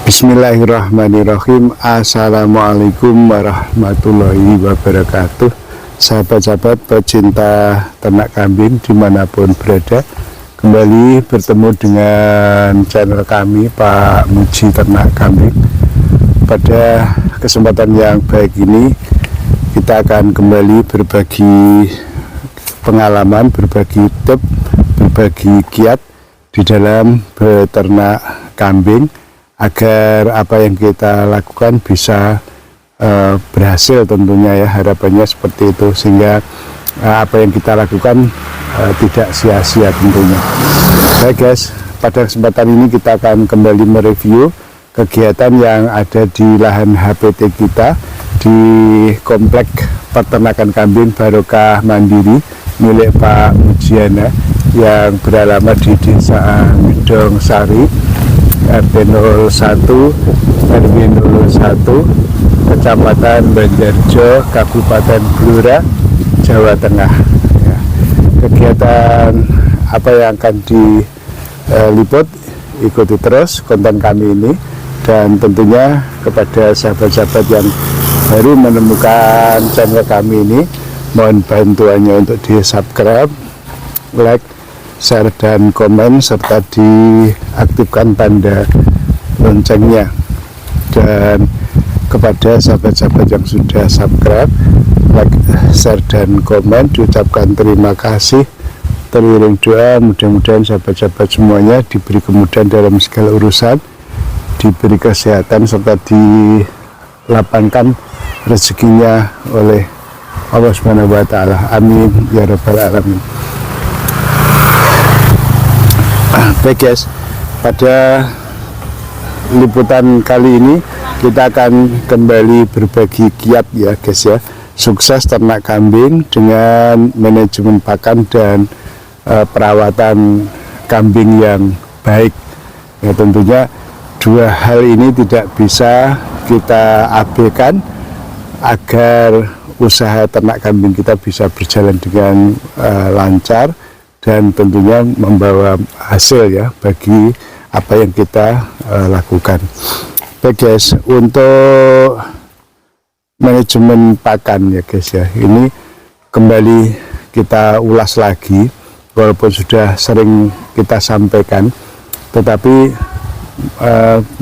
Bismillahirrahmanirrahim. Assalamualaikum warahmatullahi wabarakatuh. Sahabat-sahabat pecinta ternak kambing dimanapun berada, kembali bertemu dengan channel kami Pak Muji Ternak Kambing. Pada kesempatan yang baik ini kita akan kembali berbagi pengalaman, berbagi tips, berbagi kiat di dalam beternak kambing, agar apa yang kita lakukan bisa berhasil tentunya ya, harapannya seperti itu, sehingga apa yang kita lakukan tidak sia-sia tentunya. Baik guys, pada kesempatan ini kita akan kembali mereview kegiatan yang ada di lahan HPT kita di Komplek Peternakan Kambing Barokah Mandiri milik Pak Mujiana yang beralamat di Desa Gedong Sari, RT 01 RW 01 Kecamatan Banjarjo, Kabupaten Blora, Jawa Tengah ya. Kegiatan apa yang akan diliput, ikuti terus konten kami ini, dan tentunya kepada sahabat-sahabat yang baru menemukan channel kami ini, mohon bantuannya untuk di subscribe, like, share dan komen, serta diaktifkan tanda loncengnya. Dan kepada sahabat-sahabat yang sudah subscribe, like, share dan komen, diucapkan terima kasih. Teriring doa, mudah-mudahan sahabat-sahabat semuanya diberi kemudahan dalam segala urusan, diberi kesehatan, serta dilapangkan rezekinya oleh Allah Subhanahu wa Ta'ala. Amin ya rabbal alamin. Baik guys, pada liputan kali ini kita akan kembali berbagi kiat ya guys ya, sukses ternak kambing dengan manajemen pakan dan perawatan kambing yang baik ya. Tentunya dua hal ini tidak bisa kita abaikan agar usaha ternak kambing kita bisa berjalan dengan lancar dan tentunya membawa hasil ya bagi apa yang kita lakukan. Baik guys, untuk manajemen pakan ya guys ya, ini kembali kita ulas lagi, walaupun sudah sering kita sampaikan, tetapi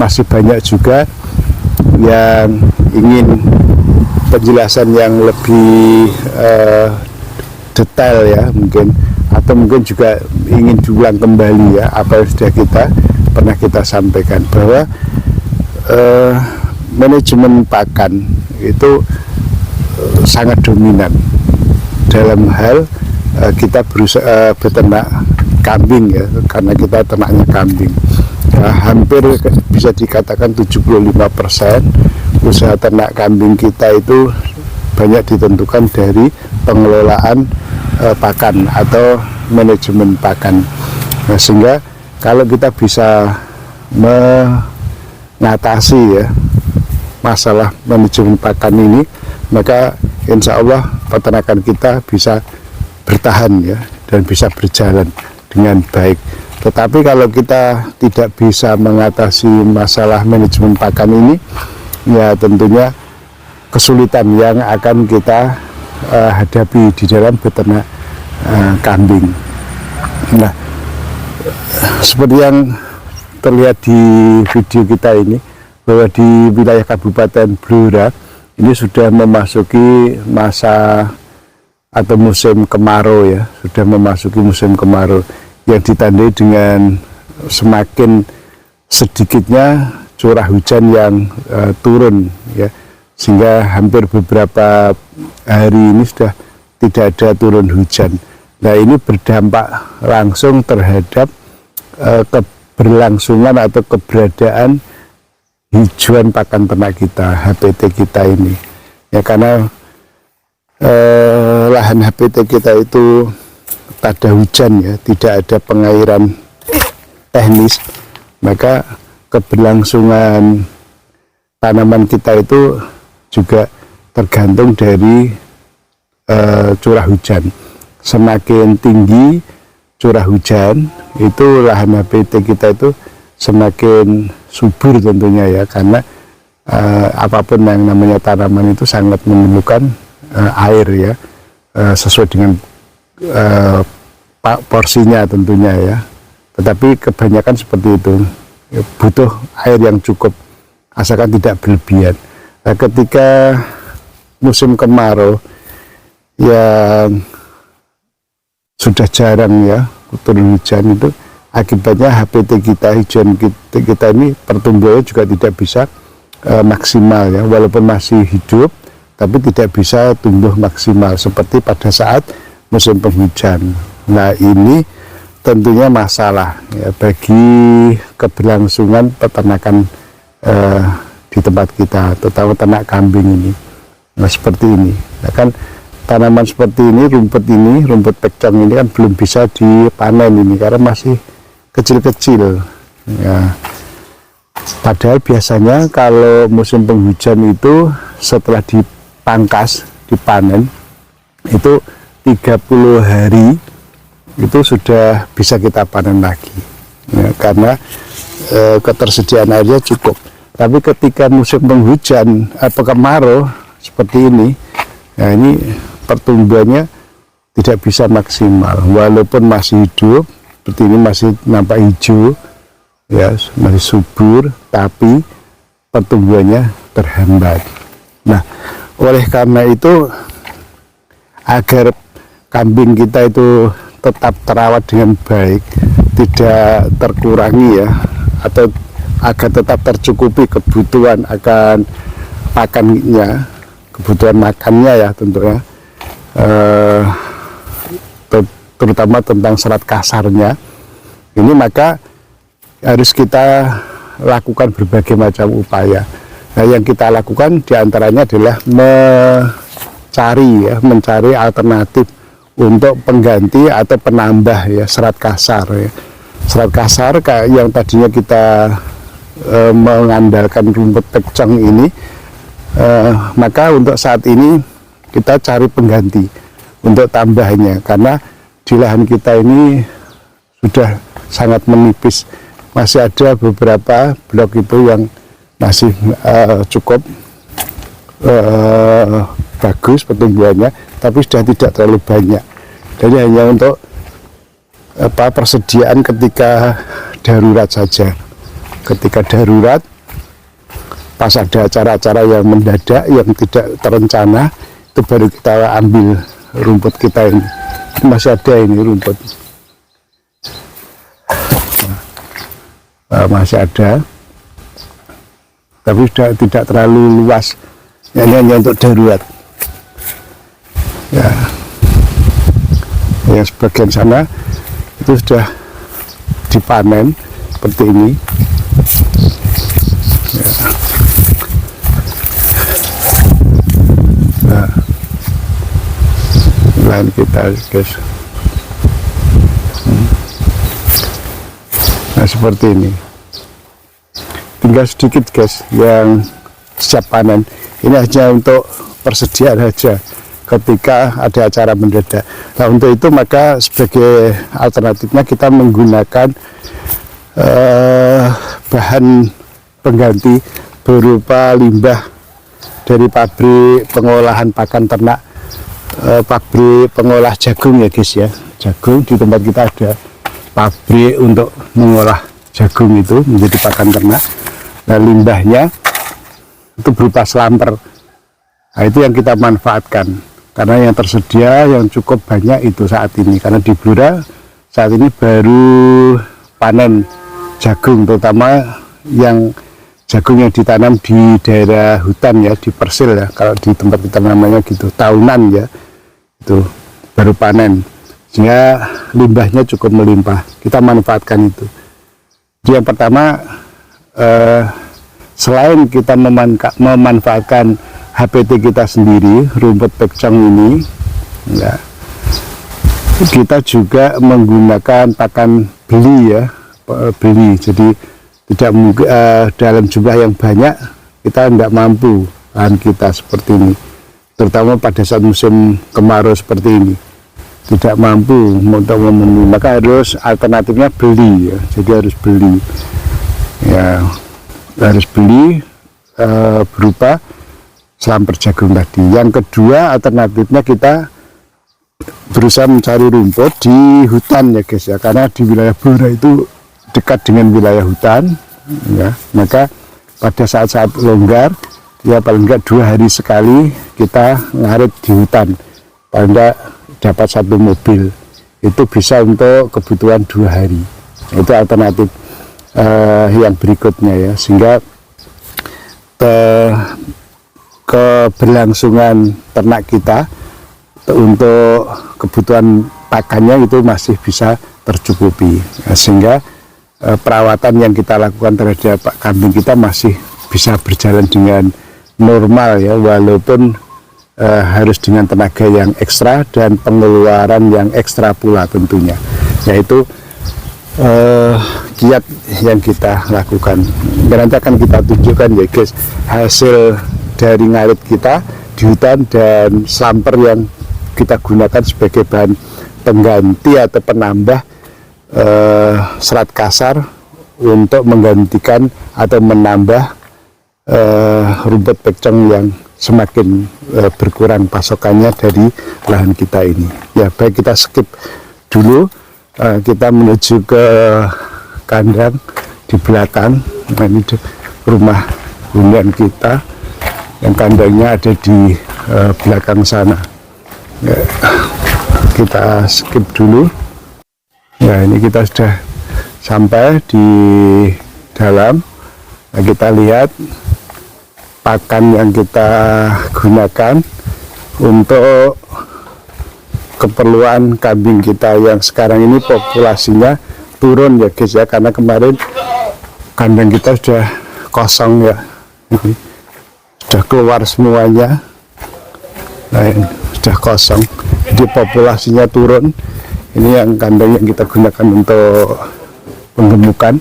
masih banyak juga yang ingin penjelasan yang lebih detail ya mungkin, atau mungkin juga ingin diulang kembali ya apa yang sudah pernah kita sampaikan, bahwa manajemen pakan itu sangat dominan dalam hal kita berusaha beternak kambing ya, karena kita ternaknya kambing. Hampir bisa dikatakan 75% usaha ternak kambing kita itu banyak ditentukan dari pengelolaan pakan atau manajemen pakan. Nah, sehingga kalau kita bisa mengatasi ya masalah manajemen pakan ini, maka insya Allah peternakan kita bisa bertahan ya dan bisa berjalan dengan baik. Tetapi kalau kita tidak bisa mengatasi masalah manajemen pakan ini, ya tentunya kesulitan yang akan kita hadapi di dalam beternak kambing. Nah, seperti yang terlihat di video kita ini, bahwa di wilayah Kabupaten Blora ini sudah memasuki masa atau musim kemarau ya, sudah memasuki musim kemarau yang ditandai dengan semakin sedikitnya curah hujan yang turun ya, sehingga hampir beberapa hari ini sudah tidak ada turun hujan. Nah, ini berdampak langsung terhadap keberlangsungan atau keberadaan hijauan pakan ternak kita, HPT kita ini ya, karena lahan HPT kita itu tak ada hujan ya, tidak ada pengairan teknis, maka keberlangsungan tanaman kita itu juga tergantung dari curah hujan. Semakin tinggi curah hujan, itu lahan HPT kita itu semakin subur tentunya ya, karena apapun yang namanya tanaman itu sangat memerlukan air ya, sesuai dengan porsinya tentunya ya. Tetapi kebanyakan seperti itu, ya, butuh air yang cukup asalkan tidak berlebihan. Nah, ketika musim kemarau yang sudah jarang ya turun hujan, itu akibatnya HPT kita, hijauan kita ini pertumbuhannya juga tidak bisa maksimal ya, walaupun masih hidup tapi tidak bisa tumbuh maksimal seperti pada saat musim penghujan. Nah, ini tentunya masalah ya bagi keberlangsungan peternakan di tempat kita, terutama ternak kambing ini. Nah, seperti ini ya kan, tanaman seperti ini, rumput pekcong ini kan belum bisa dipanen ini karena masih kecil-kecil ya. Padahal biasanya kalau musim penghujan itu setelah dipangkas, dipanen, itu 30 hari itu sudah bisa kita panen lagi ya, karena ketersediaan airnya cukup. Tapi ketika musim penghujan atau kemarau seperti ini, ya ini pertumbuhannya tidak bisa maksimal, walaupun masih hidup seperti ini, masih nampak hijau ya, masih subur, tapi pertumbuhannya terhambat. Nah, oleh karena itu, agar kambing kita itu tetap terawat dengan baik, tidak terkurangi ya, atau agar tetap tercukupi kebutuhan akan pakannya, kebutuhan makannya ya tentunya, terutama tentang serat kasarnya ini, maka harus kita lakukan berbagai macam upaya. Nah, yang kita lakukan diantaranya adalah mencari alternatif untuk pengganti atau penambah ya serat kasar ya. Serat kasar kayak yang tadinya kita mengandalkan rumput pekcong ini, maka untuk saat ini kita cari pengganti untuk tambahnya, karena di lahan kita ini sudah sangat menipis. Masih ada beberapa blok itu yang masih cukup bagus pertumbuhannya, tapi sudah tidak terlalu banyak. Jadi hanya untuk persediaan ketika darurat saja. Ketika darurat, pas ada acara-acara yang mendadak, yang tidak terencana, itu baru kita ambil rumput kita ini. Masih ada ini rumput. Masih ada, tapi sudah tidak terlalu luas, hanya untuk darurat ya. Yang sebagian sana itu sudah dipanen seperti ini ya. Nah, lahan kita guys. Nah, seperti ini, tinggal sedikit guys yang siap panen. Ini hanya untuk persediaan saja ketika ada acara mendadak. Nah, untuk itu maka sebagai alternatifnya kita menggunakan bahan pengganti berupa limbah dari pabrik pengolahan pakan ternak, pabrik pengolah jagung ya guys ya. Jagung di tempat kita ada pabrik untuk mengolah jagung itu menjadi pakan ternak. Nah, limbahnya itu berupa selamper. Nah, itu yang kita manfaatkan karena yang tersedia yang cukup banyak itu saat ini, karena di Blora saat ini baru panen jagung, terutama yang jagung yang ditanam di daerah hutan ya, di Persil ya, kalau di tempat kita namanya gitu, tahunan ya, itu baru panen, sehingga limbahnya cukup melimpah. Kita manfaatkan itu. Jadi yang pertama, selain kita memanfaatkan HPT kita sendiri, rumput pekcong ini ya, kita juga menggunakan pakan beli ya, beli. Jadi tidak dalam jumlah yang banyak kita tidak mampu lahan kita seperti ini, terutama pada saat musim kemarau seperti ini tidak mampu untuk memenuhi, maka harus alternatifnya beli ya. Jadi harus beli ya. harus beli berupa selamper jagung tadi. Yang kedua alternatifnya kita berusaha mencari rumput di hutan ya guys ya, karena di wilayah Blora itu dekat dengan wilayah hutan ya, maka pada saat-saat longgar ya paling enggak 2 hari sekali kita ngarit di hutan, paling enggak dapat 1 mobil, itu bisa untuk kebutuhan 2 hari. Itu alternatif yang berikutnya ya, sehingga keberlangsungan ternak kita untuk kebutuhan pakannya itu masih bisa tercukupi, sehingga perawatan yang kita lakukan terhadap kambing kita masih bisa berjalan dengan normal ya, walaupun harus dengan tenaga yang ekstra dan pengeluaran yang ekstra pula tentunya, yaitu kiat yang kita lakukan. Nanti akan kita tunjukkan ya guys hasil dari ngarit kita di hutan dan selamper yang kita gunakan sebagai bahan pengganti atau penambah serat kasar untuk menggantikan atau menambah rumput pekcong yang semakin berkurang pasokannya dari lahan kita ini. Ya baik, kita skip dulu, kita menuju ke kandang di belakang. Nah, ini rumah hunian kita yang kandangnya ada di belakang sana ya, kita skip dulu ya. Ini kita sudah sampai di dalam. Nah, kita lihat pakan yang kita gunakan untuk keperluan kambing kita yang sekarang ini populasinya turun ya guys ya, karena kemarin kandang kita sudah kosong ya, ini sudah keluar semuanya. Nah, ini sudah kosong, jadi populasinya turun. Ini yang kandang yang kita gunakan untuk penggemukan,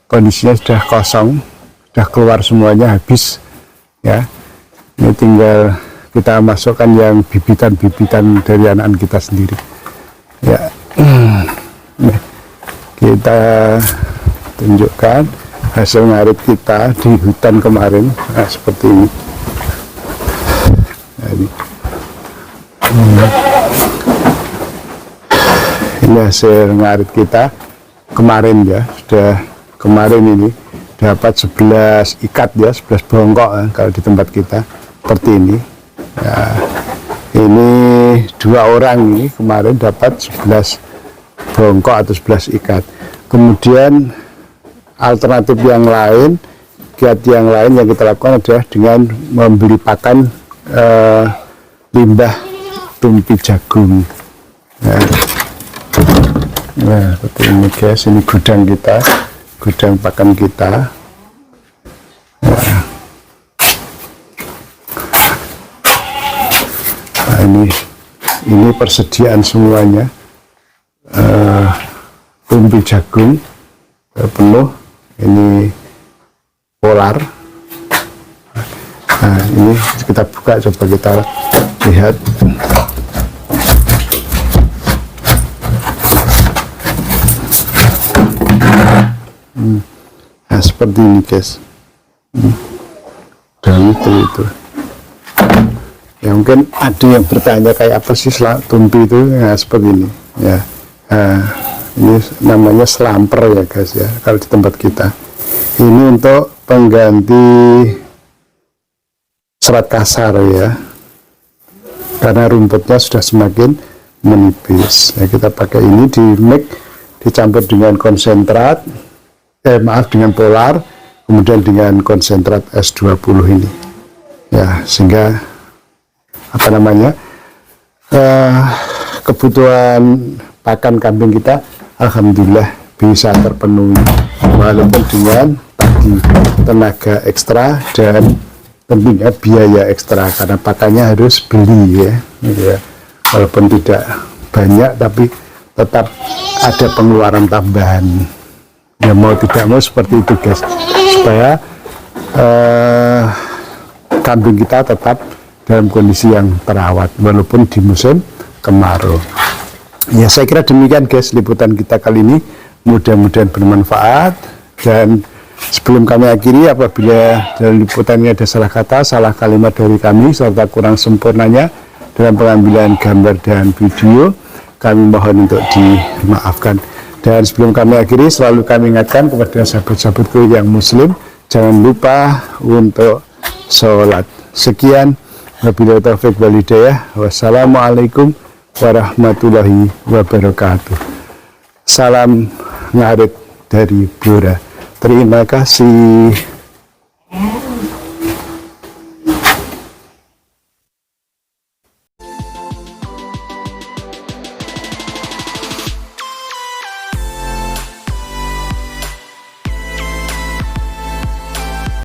kondisinya sudah kosong, sudah keluar semuanya, habis ya. Ini tinggal kita masukkan yang bibitan-bibitan dari anak kita sendiri ya. Nah, kita tunjukkan hasil ngarit kita di hutan kemarin. Nah, seperti ini. Nah, ini hasil ngarit kita kemarin ya, sudah kemarin ini dapat 11 ikat ya, 11 bongkok ya, kalau di tempat kita seperti ini ya. Ini 2 orang ini kemarin dapat 11 bongkok atau 11 ikat. Kemudian alternatif yang lain, kiat yang lain yang kita lakukan adalah dengan membeli pakan limbah tumpi jagung ya. Nah, seperti ini guys, ini gudang kita, gudang pakan kita ya. Nah, ini persediaan semuanya, tumpi jagung penuh, ini polar. Nah, ini kita buka, coba kita lihat. Nah, seperti ini guys. Dan itu ya, mungkin ada yang bertanya kayak apa sih tumpi itu. Nah, seperti ini ya. Nah, ini namanya selamper ya guys ya, kalau di tempat kita. Ini untuk pengganti serat kasar ya, karena rumputnya sudah semakin menipis ya. Kita pakai ini di mix, dicampur dengan konsentrat, dengan polar, kemudian dengan konsentrat S20 ini ya, sehingga apa namanya kebutuhan pakan kambing kita alhamdulillah bisa terpenuhi, walaupun dengan tadi tenaga ekstra dan tentunya biaya ekstra, karena pakannya harus beli ya, walaupun tidak banyak tapi tetap ada pengeluaran tambahan ya, mau tidak mau seperti itu guys, supaya kambing kita tetap dalam kondisi yang terawat walaupun di musim kemarau ya. Saya kira demikian guys liputan kita kali ini, mudah-mudahan bermanfaat dan Sebelum kami akhiri, apabila dalam liputan ini ada salah kata, salah kalimat dari kami, serta kurang sempurnanya dalam pengambilan gambar dan video, kami mohon untuk dimaafkan. Dan sebelum kami akhiri, selalu kami ingatkan kepada sahabat-sahabatku yang muslim, jangan lupa untuk sholat. Sekian, wabillahi taufiq wal hidayah. Wassalamualaikum warahmatullahi wabarakatuh. Salam ngarit dari Blora. Terima kasih.